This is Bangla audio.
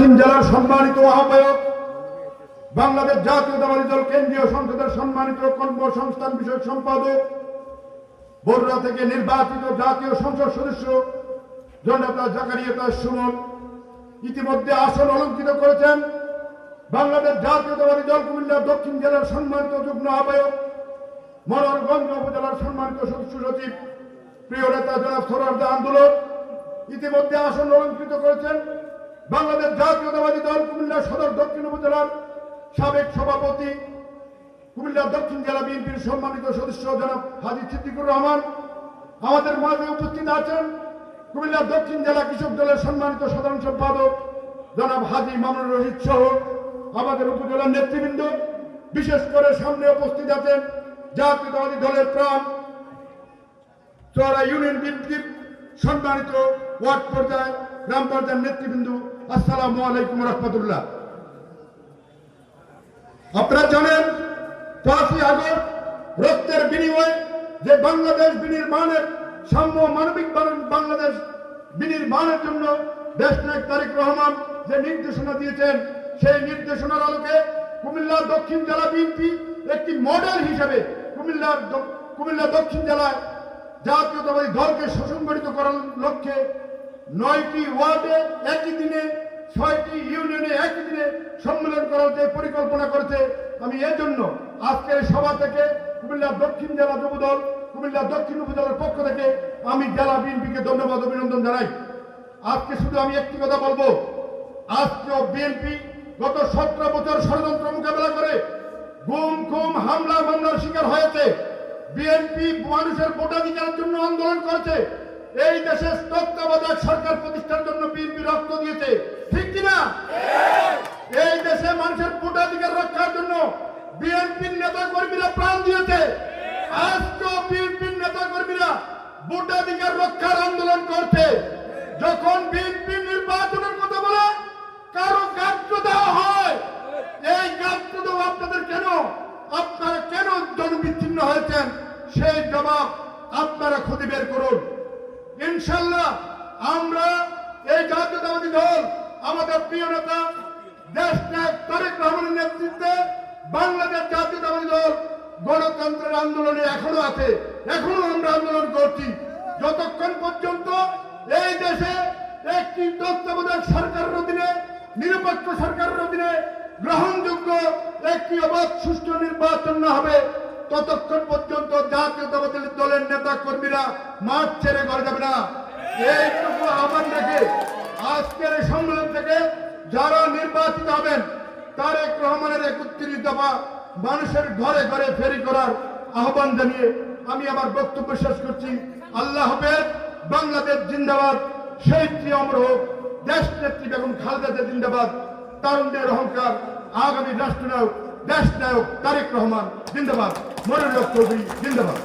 দক্ষিণ জেলার সম্মানিত আহ্বায়ক, বাংলাদেশ জাতীয়তাবাদী দল কেন্দ্রীয় সংসদের সম্মানিত কর্মসংস্থান বিষয়ক সম্পাদক, বরুড়া থেকে নির্বাচিত জাতীয় সংসদ সদস্য জনতা জাকারিয়া সুমন ইতিমধ্যে আসন অলঙ্কৃত করেছেন। বাংলাদেশ জাতীয়তাবাদী দল কুমিল্লা দক্ষিণ জেলার সম্মানিত যুগ্ম আহ্বায়ক, মনোহরগঞ্জ উপজেলার সম্মানিত সদস্য সচিব প্রিয় নেতা জনাব সরওয়ার্দী আন্দোলন ইতিমধ্যে আসন অলঙ্কৃত করেছেন। বাংলাদেশ জাতীয়তাবাদী দল কুমিল্লা সদর দক্ষিণ উপজেলার সাবেক সভাপতি, কুমিল্লা দক্ষিণ জেলা বিএনপির সম্মানিত সদস্য জনাব হাজী সিদ্দিকুর রহমান আমাদের মাঝে উপস্থিত আছেন। কুমিল্লা দক্ষিণ জেলা কৃষক দলের সম্মানিত সাধারণ সম্পাদক জনাব হাজী মামুনুর রশিদ সহ আমাদের উপজেলার নেতৃবৃন্দ, বিশেষ করে সামনে উপস্থিত আছেন জাতীয়তাবাদী দলের প্রাণ চৌরা ইউনিয়ন বিএনপির সম্মানিত ওয়ার্ড পর্যায়ে গ্রাম পর্যায়ের নেতৃবৃন্দ। আসসালামু আলাইকুম রহমতুল্লাহ। আপনারা জানেন 5ই আগস্ট রক্তের বিনিময়ে যে বাংলাদেশ বিনির্মাণের সাম্য মানবিক বাংলাদেশ বিনির্মাণের জন্য দেশনায়ক তারেক রহমান যে নির্দেশনা দিয়েছেন, সেই নির্দেশনার আলোকে কুমিল্লা দক্ষিণ জেলা বিএনপি একটি মডেল হিসেবে কুমিল্লা দক্ষিণ জেলায় জাতীয়তাবাদী দলকে সুসংগঠিত করার লক্ষ্যে 9টি ওয়ার্ডে একই দিনে 6টি ইউনিয়নে একই দিনে সম্মেলন করার যে পরিকল্পনা করেছে, আমি এর জন্য আজকের সভা থেকে কুমিল্লা দক্ষিণ জেলা যুবদল কুমিল্লা দক্ষিণ উপজেলার পক্ষ থেকে আমি জেলা বিএনপিকে ধন্যবাদ অভিনন্দন জানাই। আজকে শুধু আমি একটি কথা বলবো, আজকেও বিএনপি গত 17 বছর ষড়যন্ত্র মোকাবেলা করে গুম খুন হামলা মামলার শিকার হয়েছে। বিএনপি মানুষের ভোটাধিকারের জন্য আন্দোলন করেছে। এই দেশে তত্ত্বাবধায়ক সরকার প্রতিষ্ঠার জন্য বিএনপি রক্ত দিয়েছে, ঠিক কিনা? এই দেশে মানুষের ভোটাধিকার রক্ষার জন্য বিএনপির নেতা কর্মীরা প্রাণ দিয়েছে। আজকেও বিএনপির নেতা কর্মীরা ভোটাধিকার রক্ষার আন্দোলন করছে। যখন বিএনপি নির্বাচনের কথা বলে কারো গাত্র দেওয়া হয়, এই গাত্র দেওয়া আপনাদের কেন? আপনারা কেন জনবিচ্ছিন্ন হয়েছেন? সেই জবাব আপনারা খুঁজে বের করুন। ইনশাল্লাহ আমরা এই জাতীয়তাবাদী দল আমাদের প্রিয় নেতা দেশনায়ক তারেক রহমানের নেতৃত্বে বাংলাদেশ জাতীয়তাবাদী দল গণতন্ত্রের আন্দোলনে এখনো আছে, এখনো আমরা আন্দোলন করছি। যতক্ষণ পর্যন্ত এই দেশে একটি তত্ত্বাবধায়ক সরকারের অধীনে, নিরপেক্ষ সরকারের অধীনে গ্রহণযোগ্য একটি অবাধ সুষ্ঠু নির্বাচন না হবে, ততক্ষণ পর্যন্ত জাতীয়তাবাদী দলের নেতা কর্মীরা মাঠ ছেড়ে ঘরে যাবে না। এইটুকু আহ্বান রেখে আজকের এই সম্মেলন থেকে যারা নির্বাচিত হবেন তারেক রহমানের 31 দফা মানুষের ঘরে ঘরে ফেরি করার আহ্বান জানিয়ে আমি আমার বক্তব্য শেষ করছি। আল্লাহ হাফেজ। বাংলাদেশ জিন্দাবাদ। শহীদ অমর হোক। দেশ নেত্রী বেগম খালেদা জিন্দাবাদ। তারুণ্যের অহংকার আগামী রাষ্ট্রনায়ক দেশ নায়ক তারেক রহমান জিন্দাবাদ। মনিরুল হক চৌধুরী জিন্দাবাদ।